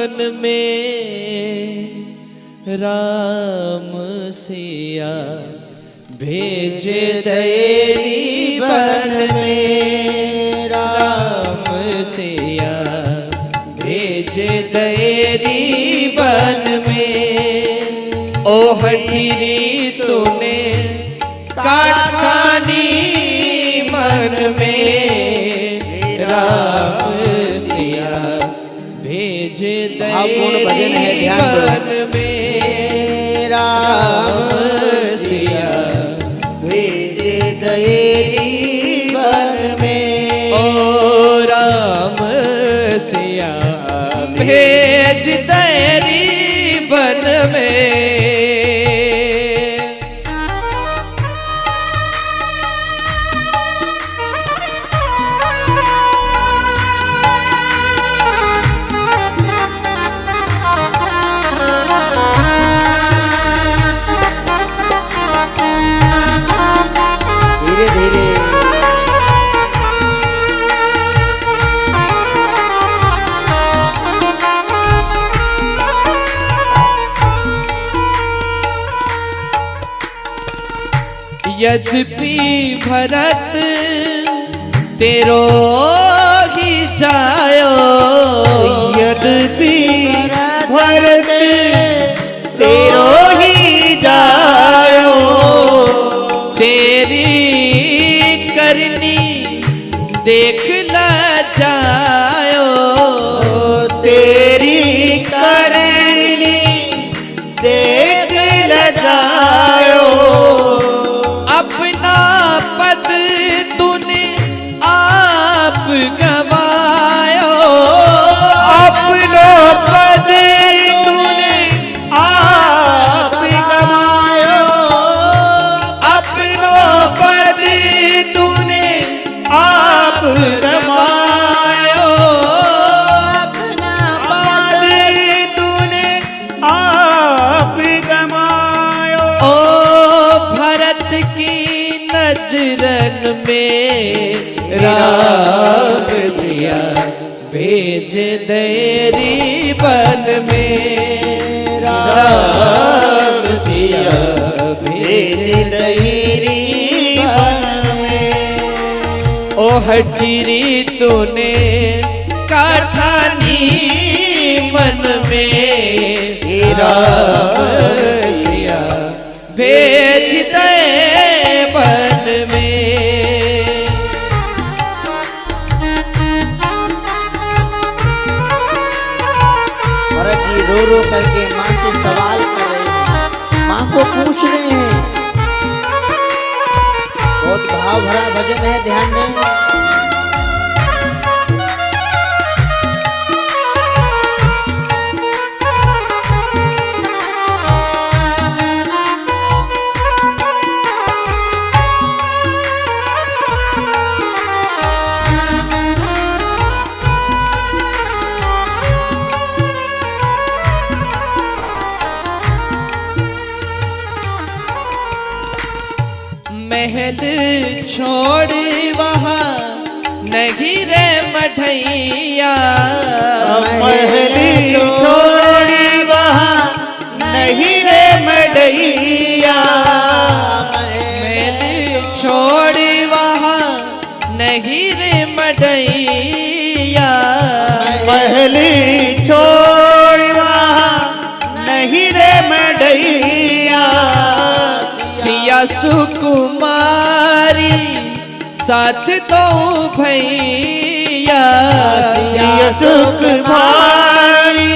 मन में राम सिया भेज दयरी बन में राम सिया भेज दयरी बन में। ओ हठीरी तूने काठानी मन में राम सिया भेज दयरी बन में राम सिया भेज दयरी बन में। ओ राम सिया भेज दयरी बन में। धीरे धीरे यद्यपि भरत तेरो ही जायो यद्यपि भरत तेरो ही जायो तेरी करनी देख ला जायो तेरी करनी देख ला जायो। अपना पद तूने आप गवायो अपना पद तूने आप गवायो अपना पद तूने आप गवायो अपना पद तूने आप गवायो। ओ भरत की नजरन में राम सिया भेज दयरी बन में राम सिया भेज दयरी बन में। ओ हठीरी तूने काठानी मन में राम सिया भेज दे बन में। भरत जी रो रो करके माँ से सवाल कर रहे हैं, माँ को पूछ रहे हैं। बहुत भाव भरा भजन है, ध्यान दें। महल छोड़ वहाँ नहीं रे मढ़ैया महल छोड़ वहाँ नहीं रे मढ़ैया महल छोड़ वहाँ नहीं रे मढ़ैया महल छोड़ वहाँ नहीं रे मढ़ैया। सिया सुकुमारी साथ दो भैया सिया सुकुमारी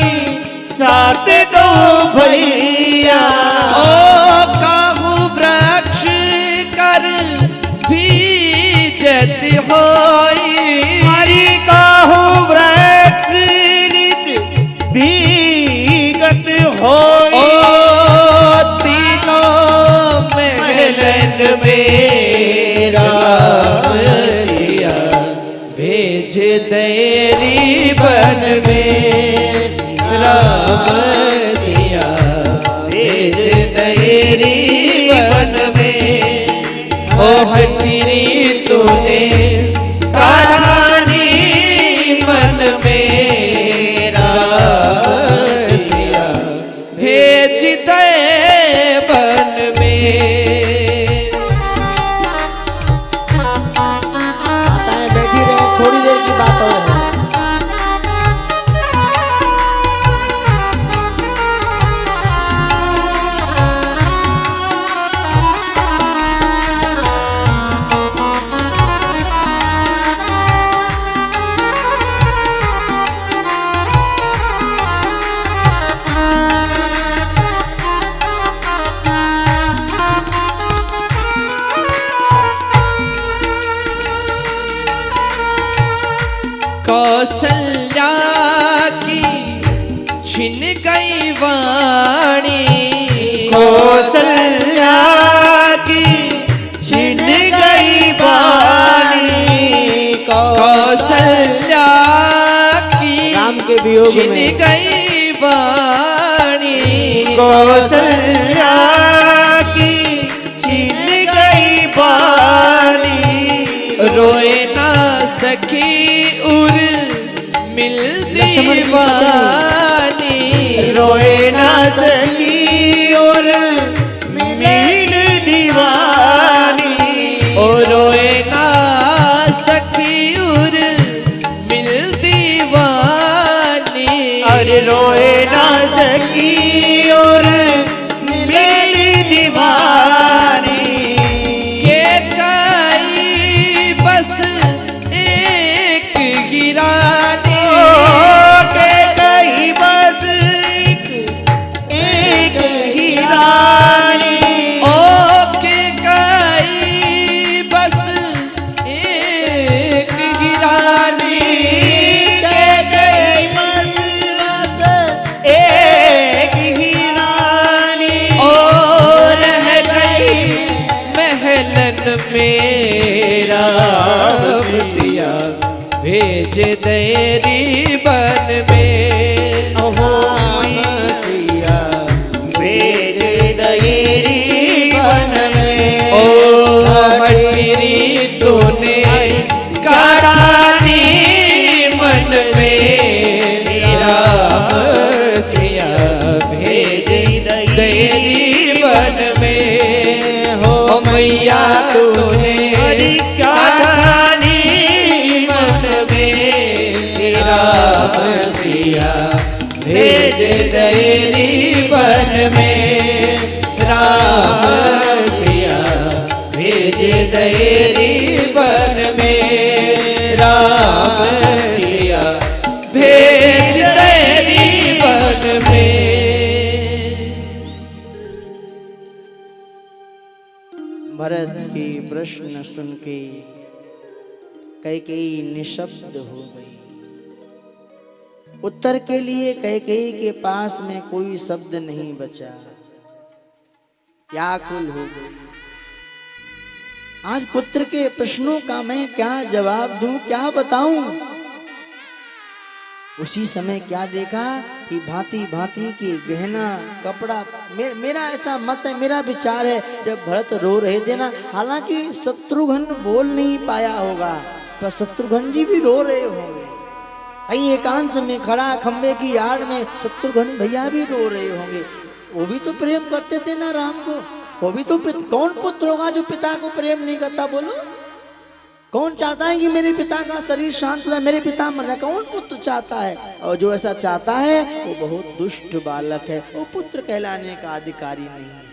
साथ दो भैया। ओ काहू वृक्ष कर भीजत होई हरि काहू वृक्ष नित भीगत होई। ओ तीनों महलन में राम सिया भेज दयरी बन में राम सिया भेज दयरी बन में। ओ हठीरी तूने काठानी मन में राम तो है। कौशल्या की छिन गई वाणी, कौशल्या की छिन गई वाणी, कौशल्या की राम के वियोग छिन में गई वाणी, कौशल्या की छिन गई वाणी, रोए ना सकी उर मिल दीवानी, रोए ना सकी और मिल दीवानी, ओ रोए ना सकी उर मिल दीवानी, अरे रोए ना सकी और मिल दीवानी, के कई बस एक गिरानी, के कहीं बस एक ही रानी, ओ के कई बस एक गिरानी, के कहीं बस एक ही रानी, ओ रह गई महलन मेरा सिया भेज देरी बन में, हो सिया भेज दयेरी बन में, ओ हटरी तूने काटानी मन में, राम सिया भेज देरी बन में, हो मैया तूने काटानी मन में, राम सिया भेज देरी बन में, राम सिया भेज देरी बन में, राम सिया भेज देरी बन में। भरत की प्रश्न सुन के कैकेयी निशब्द हो गई। उत्तर के लिए कैकेयी के पास में कोई शब्द नहीं बचा, व्याकुल हो गई। आज पुत्र के प्रश्नों का मैं क्या जवाब दूं, क्या बताऊं। उसी समय क्या देखा कि भांति भांति की गहना कपड़ा, मेरा ऐसा मत है, मेरा विचार है, जब भरत रो रहे थे ना, हालांकि शत्रुघ्न बोल नहीं पाया होगा, पर शत्रुघ्न जी भी रो रहे होंगे। कहीं एकांत में खड़ा खंबे की आड़ में शत्रुघ्न भैया भी रो रहे होंगे। वो भी तो प्रेम करते थे ना राम को। वो भी तो कौन पुत्र होगा जो पिता को प्रेम नहीं करता, बोलो। कौन चाहता है कि मेरे पिता का शरीर शांत हो जाए, मेरे पिता मर जाए? कौन पुत्र चाहता है? और जो ऐसा चाहता है वो बहुत दुष्ट बालक है, वो पुत्र कहलाने का अधिकारी नहीं है।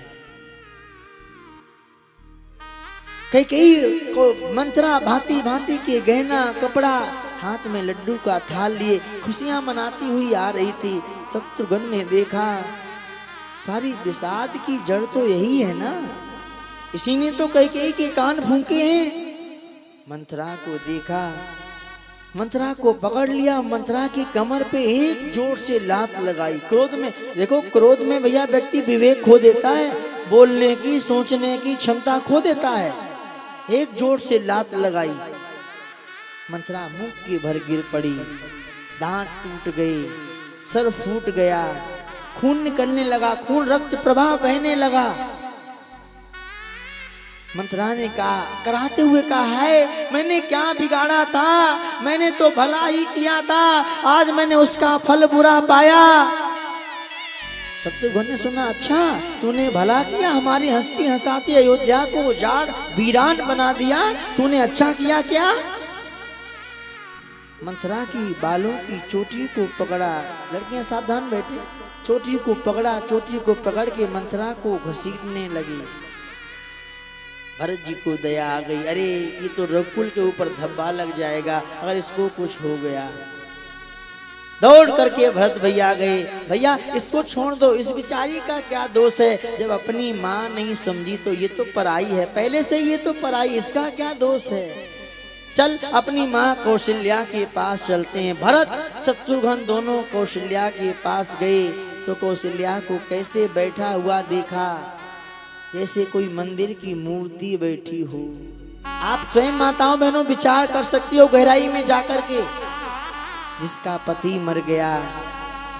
कैकेयी को मंत्रा भांति भांति के गहना कपड़ा, हाथ में लड्डू का थाल लिए खुशियां मनाती हुई आ रही थी। शत्रुघ्न ने देखा, सारी विषाद की जड़ तो यही है ना, इसी ने तो कैकेयी के कान फूंके हैं। मंत्रा को देखा, मंत्रा को पकड़ लिया, मंत्रा की कमर पे एक जोर से लात लगाई। क्रोध में, देखो क्रोध में भैया व्यक्ति विवेक खो देता है, बोलने की सोचने की क्षमता खो देता है। एक जोर से लात लगाई, मंत्रा मुंह की भर गिर पड़ी, दांत टूट गए, सर फूट गया, खून निकलने लगा, खून रक्त प्रवाह बहने लगा। मंत्रा ने कहा, कराते हुए कहा, है मैंने क्या बिगाड़ा था, मैंने तो भला ही किया था, आज मैंने उसका फल बुरा पाया। शत्रुघ्न ने सुना, अच्छा तूने भला किया, हमारी हंसती हंसाती अयोध्या को उजाड़ वीरान बना दिया, तूने अच्छा किया क्या? मंथरा की बालों की चोटी को पकड़ा। लड़कियां सावधान बैठे। चोटी को पकड़ा, चोटी को पकड़ के मंथरा को घसीटने लगी। भरत जी को दया आ गई, अरे ये तो रघुकुल के ऊपर धब्बा लग जाएगा अगर इसको कुछ हो गया। दौड़ करके भरत भैया गए, भैया इसको छोड़ दो, इस बिचारी का क्या दोष है, जब अपनी माँ नहीं समझी तो ये तो पराई है, पहले से ये तो पराई, इसका क्या दोष है। चल अपनी माँ कौशल्या के पास चलते हैं। भरत शत्रुघ्न दोनों कौशल्या के पास गए तो कौशल्या को कैसे बैठा हुआ देखा, जैसे कोई मंदिर की मूर्ति बैठी हो। आप स्वयं माताओं बहनों विचार कर सकती हो गहराई में जाकर के। जिसका पति मर गया,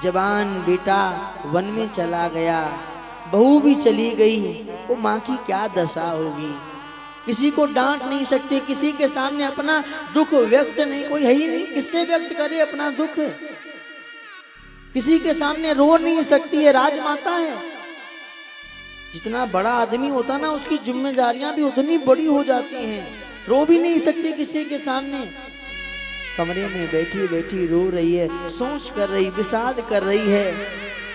जवान बेटा वन में चला गया, बहू भी चली गई, वो माँ की क्या दशा होगी। किसी को डांट नहीं सकते, किसी के सामने अपना दुख व्यक्त नहीं, कोई है ही नहीं, किससे व्यक्त करे अपना दुख। किसी के सामने रो नहीं सकती है, राजमाता है। जितना बड़ा आदमी होता ना उसकी जिम्मेदारियां भी उतनी बड़ी हो जाती हैं। रो भी नहीं सकती किसी के सामने। कमरे में बैठी बैठी रो रही है, सोच कर रही, विषाद कर रही है।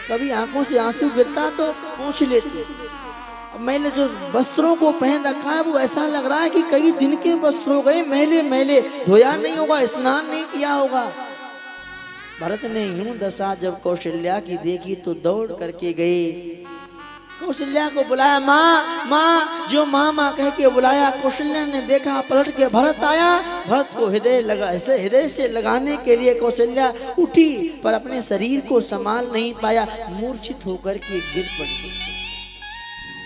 कभी आंखों से आंसू गिरता तो पूछ लेती। अब मैंने जो वस्त्रों को पहन रखा है वो ऐसा लग रहा है कि कई दिन के वस्त्र हो गए, मैले मैले, धोया नहीं होगा, स्नान नहीं किया होगा। भरत ने यूं दशा जब कौशल्या की देखी तो दौड़ करके गए, कौशल्या को बुलाया, माँ माँ, जो माँ माँ कह के बुलाया। कौशल्या ने देखा, पलट के भरत आया। भरत को हृदय से लगाने के लिए कौशल्या उठी, पर अपने शरीर को संभाल नहीं पाया, मूर्छित होकर के गिर पड़ी।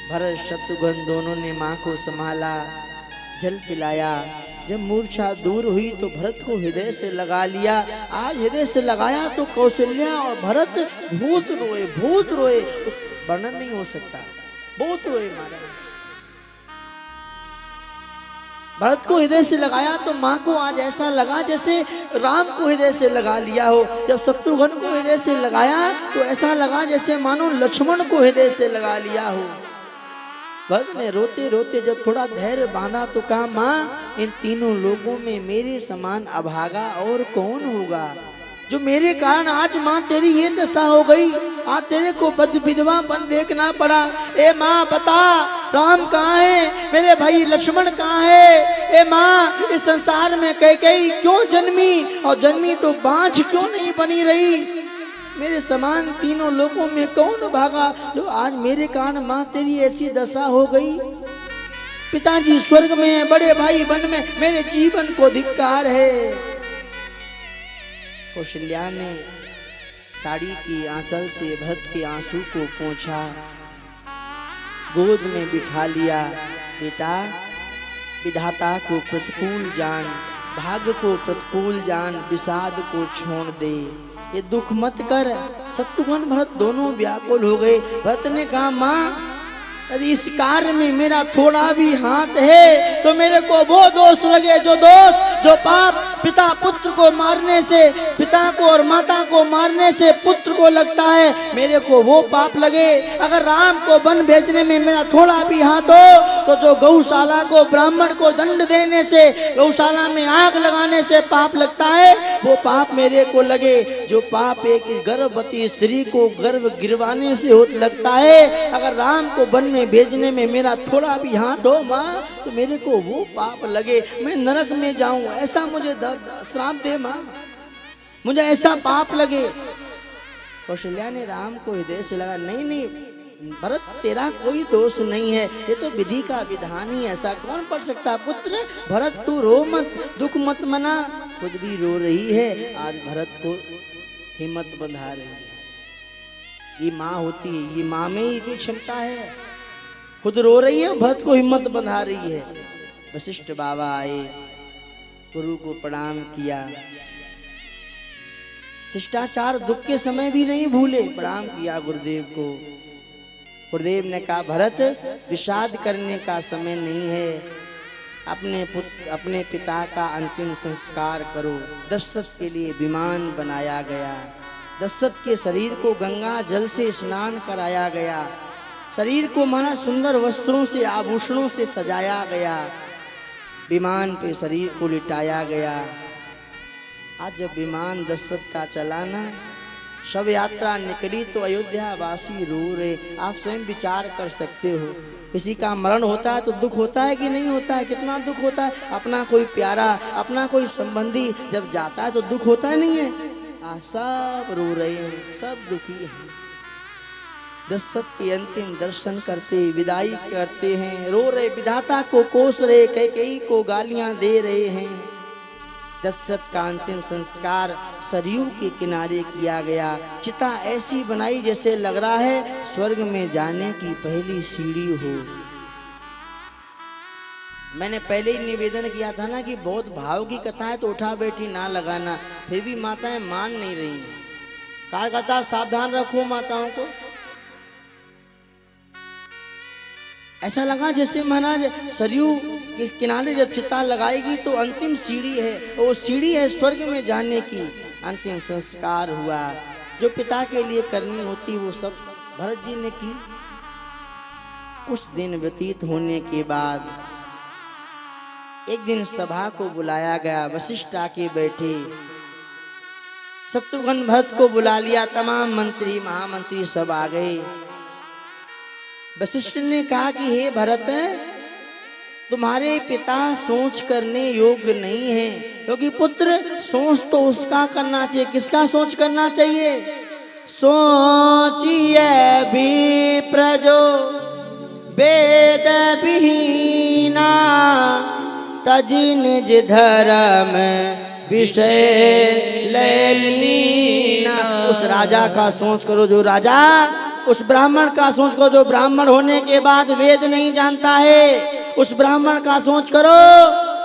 भरत शत्रुघ्न दोनों ने माँ को संभाला, जल पिलाया। जब मूर्छा दूर हुई तो भरत को हृदय से लगा लिया। आज हृदय से लगाया तो कौशल्या और भरत भूत रोए, वर्णन नहीं हो सकता, बहुत रोए महाराज। भरत को हृदय से लगाया तो माँ को आज ऐसा लगा जैसे राम को हृदय से लगा लिया हो। जब शत्रुघ्न को हृदय से लगाया तो ऐसा लगा जैसे मानो लक्ष्मण को हृदय से लगा लिया हो। भरत ने रोते रोते जब थोड़ा धैर्य बांधा तो कहा, माँ इन तीनों लोगों में मेरे समान अभागा और कौन होगा, जो मेरे कारण आज माँ तेरी ये दशा हो गई, आज तेरे को विधवापन देखना पड़ा। ए माँ बता, राम कहाँ है, मेरे भाई लक्ष्मण कहाँ है। ए माँ इस संसार में कैकेयी क्यों जन्मी, और जन्मी तो बाँझ क्यों नहीं बनी रही। मेरे समान तीनों लोगों में कौन भागा, जो आज मेरे कारण माँ तेरी ऐसी दशा हो गई। पिताजी स्वर्ग में, बड़े भाई वन में, मेरे जीवन को धिक्कार है। कौशल्या ने साड़ी की आंचल से भरत के आंसू को पोंछा, गोद में बिठा लिया। बेटा विधाता को प्रतिकूल जान, भाग्य को प्रतिकूल जान, विषाद को छोड़ दे, ये दुख मत कर। शत्रुघ्न भरत दोनों व्याकुल हो गए। भरत ने कहा, माँ यदि इस कार्य में मेरा थोड़ा भी हाथ है तो मेरे को वो दोष लगे, जो पाप पिता पुत्र को मारने से, पिता को और माता को मारने से पुत्र को लगता है, मेरे को वो पाप लगे। अगर राम को वन भेजने में मेरा थोड़ा भी हाथ हो तो जो गौशाला को ब्राह्मण को दंड देने से, गौशाला में आग लगाने से पाप लगता है, वो पाप मेरे को लगे। जो पाप एक गर्भवती स्त्री को गर्भ गिरवाने से हो लगता है, अगर राम को वन में भेजने में मेरा थोड़ा भी हाथ हो माँ तो मेरे को वो पाप लगे, मैं नरक में जाऊं, ऐसा मुझे श्राप दे माँ, मुझे ऐसा पाप लगे। कौशल्या ने राम को हृदय से लगा, नहीं नहीं भरत तेरा कोई दोष नहीं है, ये तो विधि का विधान ही ऐसा, कौन पढ़ सकता। पुत्र भरत तू रो मत, दुख मत मना। खुद भी रो रही है, आज भरत को हिम्मत बंधा रही है। ये माँ होती है, ये माँ में ही इतनी क्षमता है, खुद रो रही है, भरत को हिम्मत बंधा रही है। वशिष्ठ बाबा आए, गुरु को प्रणाम किया, शिष्टाचार दुख के समय भी नहीं भूले, प्रणाम किया गुरुदेव को। गुरुदेव ने कहा, भरत विषाद करने का समय नहीं है, अपने पिता का अंतिम संस्कार करो। दशरथ के लिए विमान बनाया गया, दशरथ के शरीर को गंगा जल से स्नान कराया गया, शरीर को माना सुंदर वस्त्रों से आभूषणों से सजाया गया, विमान पे शरीर को लिटाया गया। आज जब विमान दशरथ का चलाना, शव यात्रा निकली तो अयोध्या वासी रो रहे। आप स्वयं विचार कर सकते हो, किसी का मरण होता है तो दुख होता है कि नहीं होता है? कितना दुख होता है। अपना कोई प्यारा, अपना कोई संबंधी जब जाता है तो दुख होता है नहीं है? सब रो रहे हैं, सब दुखी हैं। दशरथ के अंतिम दर्शन करते, विदाई करते हैं, रो रहे, विधाता को कोस रहे, कैकेयी को गालियां दे रहे हैं। दशरथ का अंतिम संस्कार सरयू के किनारे किया गया। चिता ऐसी बनाई जैसे लग रहा है स्वर्ग में जाने की पहली सीढ़ी हो। मैंने पहले ही निवेदन किया था ना कि बहुत भाव की कथा है तो उठा बैठी ना लगाना, फिर भी माताएं मान नहीं रही हैं। कार्यकर्ता सावधान रखो माताओं को। ऐसा लगा जैसे महाराज सरयू के किनारे जब चिता लगाएगी तो अंतिम सीढ़ी है, वो सीढ़ी है स्वर्ग में जाने की। अंतिम संस्कार हुआ, जो पिता के लिए करनी होती वो सब भरत जी ने की। कुछ दिन व्यतीत होने के बाद एक दिन सभा को बुलाया गया। वशिष्ठ आके बैठे, शत्रुघ्न भरत को बुला लिया, तमाम मंत्री महामंत्री सब आ गए। वशिष्ठ ने कहा कि हे भरत, तुम्हारे पिता सोच करने योग्य नहीं है, क्योंकि पुत्र सोच तो उसका करना चाहिए। किसका सोच करना चाहिए? सोचिए भी प्रजो वेद विहीना, तजी निज धर्म विषय लेना। उस राजा का सोच करो जो राजा, उस ब्राह्मण का सोच करो जो ब्राह्मण होने के बाद वेद नहीं जानता है। उस ब्राह्मण का सोच करो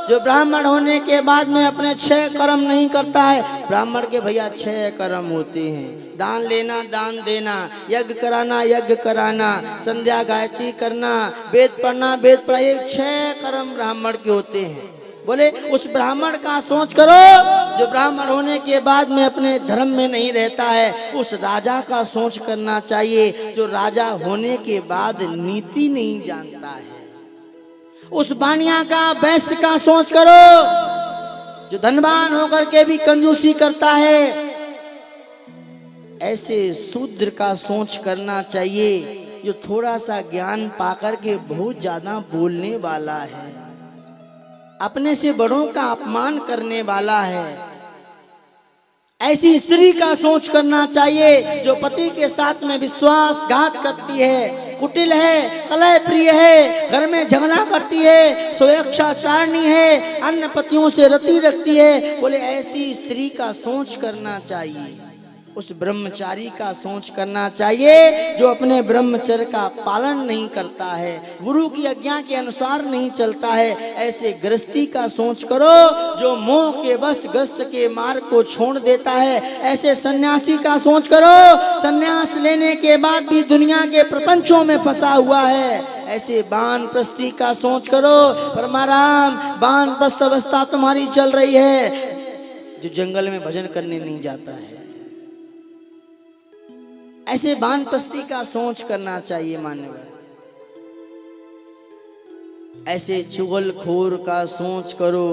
जो ब्राह्मण होने के बाद में अपने 6 कर्म नहीं करता है। ब्राह्मण के भैया 6 कर्म होते हैं, दान लेना, दान देना, यज्ञ कराना, यज्ञ कराना, संध्या गायत्री करना, वेद पढ़ना, वेद पढ़ना, ये 6 कर्म ब्राह्मण के होते हैं। बोले उस ब्राह्मण का सोच करो जो ब्राह्मण होने के बाद में अपने धर्म में नहीं रहता है। उस राजा का सोच करना चाहिए जो राजा होने के बाद नीति नहीं जानता है। उस बानिया का, वैश्य का सोच करो जो धनवान होकर के भी कंजूसी करता है। ऐसे शूद्र का सोच करना चाहिए जो थोड़ा सा ज्ञान पाकर के बहुत ज्यादा बोलने वाला है, अपने से बड़ों का अपमान करने वाला है। ऐसी स्त्री का सोच करना चाहिए जो पति के साथ में विश्वासघात करती है, कुटिल है, कलह प्रिय है, घर में झगड़ा करती है, स्वेच्छाचारिणी है, अन्य पतियों से रति रखती है। बोले ऐसी स्त्री का सोच करना चाहिए। उस ब्रह्मचारी का सोच करना चाहिए जो अपने ब्रह्मचर्य का पालन नहीं करता है, गुरु की आज्ञा के अनुसार नहीं चलता है। ऐसे गृहस्थी का सोच करो जो मोह के वश ग्रस्त के मार्ग को छोड़ देता है। ऐसे सन्यासी का सोच करो, सन्यास लेने के बाद भी दुनिया के प्रपंचों में फंसा हुआ है। ऐसे वानप्रस्थी का सोच करो, परमाराम वानप्रस्थ अवस्था तुम्हारी चल रही है, जो जंगल में भजन करने नहीं जाता है। ऐसे वानप्रस्थी का सोच करना चाहिए मान्यवर। ऐसे चुगलखोर का सोच करो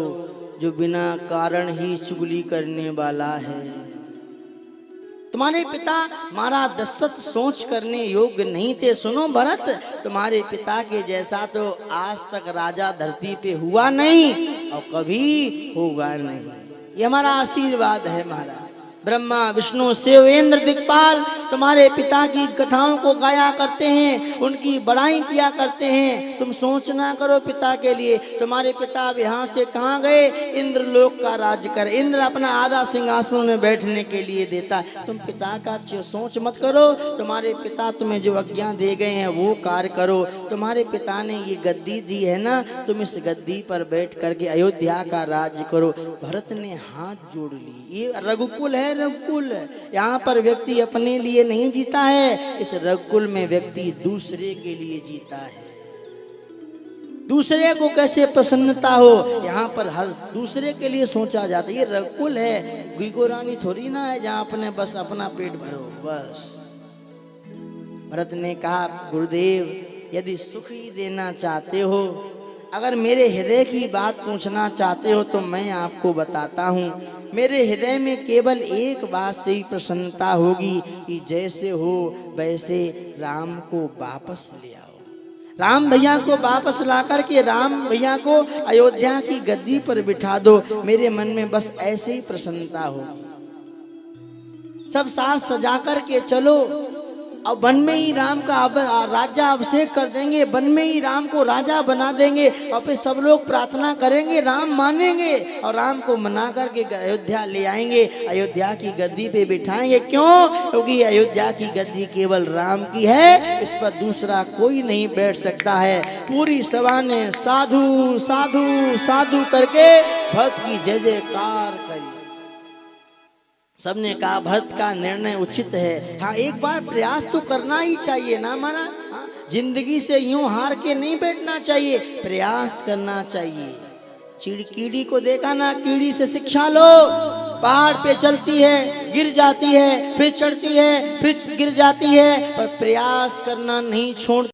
जो बिना कारण ही चुगली करने वाला है। तुम्हारे पिता महाराज दशरथ सोच करने योग्य नहीं थे। सुनो भरत, तुम्हारे पिता के जैसा तो आज तक राजा धरती पे हुआ नहीं और कभी होगा नहीं। ये हमारा आशीर्वाद है महाराज। ब्रह्मा विष्णु शिव इंद्र दिक्पाल तुम्हारे पिता की कथाओं को गाया करते हैं, उनकी बड़ाई किया करते हैं। तुम सोच ना करो पिता के लिए। तुम्हारे पिता अब यहाँ से कहाँ गए? इंद्र लोक का राज्य कर। इंद्र अपना आधा सिंहासन में बैठने के लिए देता है। तुम पिता का सोच मत करो। तुम्हारे पिता तुम्हें जो आज्ञा दे गए हैं वो कार्य करो। तुम्हारे पिता ने ये गद्दी दी है ना, तुम इस गद्दी पर बैठ करके अयोध्या का राज्य करो। भरत ने हाथ जोड़ ली। ये रघुकुल है, रघुकुल। यहाँ पर व्यक्ति अपने लिए नहीं जीता है, इस रघुकुल में व्यक्ति दूसरे के लिए जीता है। दूसरे को कैसे प्रसन्नता हो, यहाँ पर हर दूसरे के लिए सोचा जाता है। ये रघुकुल है, गुगोरानी थोड़ी ना है जहाँ अपने बस अपना पेट भरो बस। भरत ने कहा गुरुदेव, यदि सुख ही देना चाहते हो, अगर मेरे हृदय की बात पूछना चाहते हो तो मैं आपको बताता हूँ। मेरे हृदय में केवल एक बात से ही प्रसन्नता होगी कि जैसे हो वैसे राम को वापस ले आओ। राम भैया को वापस ला करके राम भैया को अयोध्या की गद्दी पर बिठा दो। मेरे मन में बस ऐसे ही प्रसन्नता होगी। सब साथ सजा करके चलो और वन में ही राम का राजा अभिषेक कर देंगे, वन में ही राम को राजा बना देंगे और फिर सब लोग प्रार्थना करेंगे, राम मानेंगे और राम को मना करके अयोध्या ले आएंगे, अयोध्या की गद्दी पे बिठाएंगे। क्यों? क्योंकि अयोध्या की गद्दी केवल राम की है, इस पर दूसरा कोई नहीं बैठ सकता है। पूरी सभा ने साधु साधु साधु करके भक्त की जय जयकार करी। सबने कहा भरत का निर्णय उचित है। हाँ, एक बार प्रयास तो करना ही चाहिए ना महाराज। हाँ, जिंदगी से यूं हार के नहीं बैठना चाहिए, प्रयास करना चाहिए। कीड़ी को देखा ना, कीड़ी से शिक्षा लो। पहाड़ पे चलती है, गिर जाती है, फिर चढ़ती है, फिर गिर जाती है, पर प्रयास करना नहीं छोड़